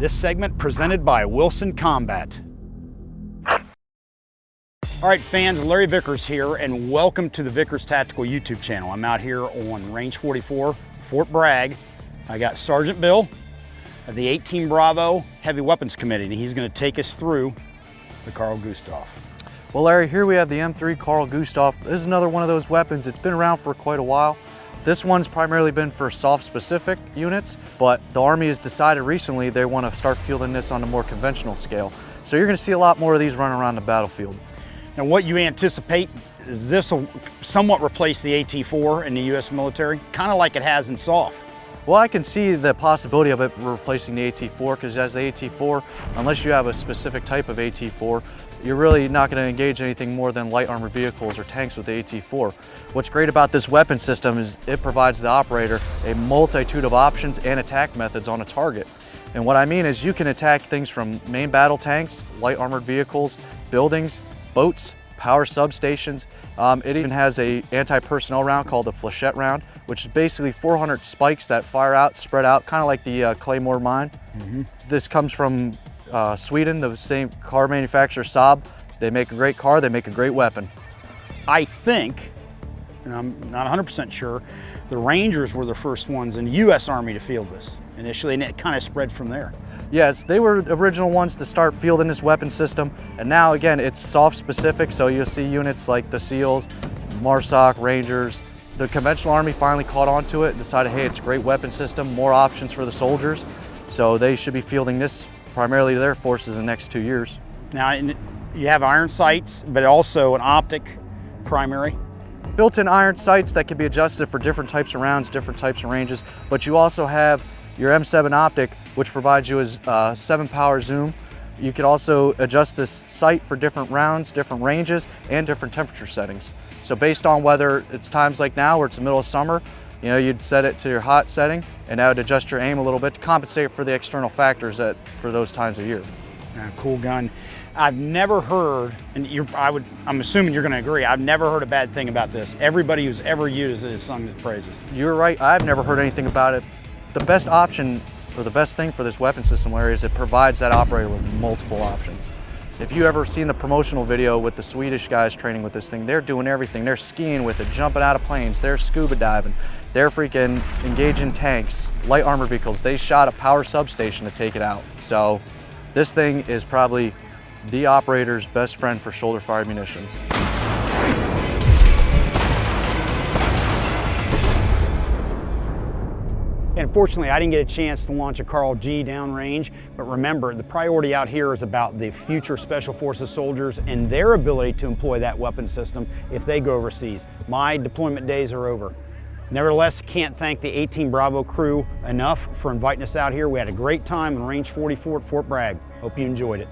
This segment presented by Wilson Combat. All right, fans, Larry Vickers here, and welcome to the Vickers Tactical YouTube channel. I'm out here on Range 44, Fort Bragg. I got Sergeant Bill of the 18 Bravo Heavy Weapons Committee, and he's going to take us through the Carl Gustav. Well, Larry, here we have the M3 Carl Gustav. This is another one of those weapons. It's been around for quite a while. This one's primarily been for SOF-specific units, but the Army has decided recently they want to start fielding this on a more conventional scale. So you're going to see a lot more of these running around the battlefield. And what you anticipate, this will somewhat replace the AT-4 in the U.S. military, kind of like it has in SOF. Well, I can see the possibility of it replacing the AT-4, because as the AT-4, unless you have a specific type of AT-4, you're really not going to engage anything more than light armored vehicles or tanks with the AT-4. What's great about this weapon system is it provides the operator a multitude of options and attack methods on a target. And what I mean is you can attack things from main battle tanks, light armored vehicles, buildings, boats, power substations. It even has a anti-personnel round called a flechette round, which is basically 400 spikes that fire out, spread out, kind of like the Claymore mine. This comes from Sweden, the same car manufacturer Saab. They make a great car, they make a great weapon. I think, and I'm not 100% sure, the Rangers were the first ones in the U.S. Army to field this initially, and it kind of spread from there. Yes, they were the original ones to start fielding this weapon system, and now again it's SOF specific, so you'll see units like the SEALs, MARSOC, Rangers. The conventional Army finally caught on to it and decided, hey, it's a great weapon system, more options for the soldiers, so they should be fielding this primarily to their forces in the next 2 years. Now, you have iron sights, but also an optic primary. Built-in iron sights that can be adjusted for different types of rounds, different types of ranges, but you also have your M7 optic, which provides you as 7-power zoom. You can also adjust this sight for different rounds, different ranges, and different temperature settings. So based on whether it's times like now where it's the middle of summer, you know, you'd set it to your hot setting, and that would adjust your aim a little bit to compensate for the external factors for those times of year. Cool gun. I've never heard, and I'm assuming you're going to agree, I've never heard a bad thing about this. Everybody who's ever used it has sung its praises. You're right, I've never heard anything about it. The best option, or the best thing for this weapon system, Larry, is it provides that operator with multiple options. If you ever seen the promotional video with the Swedish guys training with this thing, they're doing everything. They're skiing with it, jumping out of planes, they're scuba diving, they're freaking engaging tanks, light armored vehicles. They shot a power substation to take it out. So this thing is probably the operator's best friend for shoulder fired munitions. Unfortunately, I didn't get a chance to launch a Carl G downrange, but remember, the priority out here is about the future Special Forces soldiers and their ability to employ that weapon system if they go overseas. My deployment days are over. Nevertheless, can't thank the 18 Bravo crew enough for inviting us out here. We had a great time on Range 44 at Fort Bragg. Hope you enjoyed it.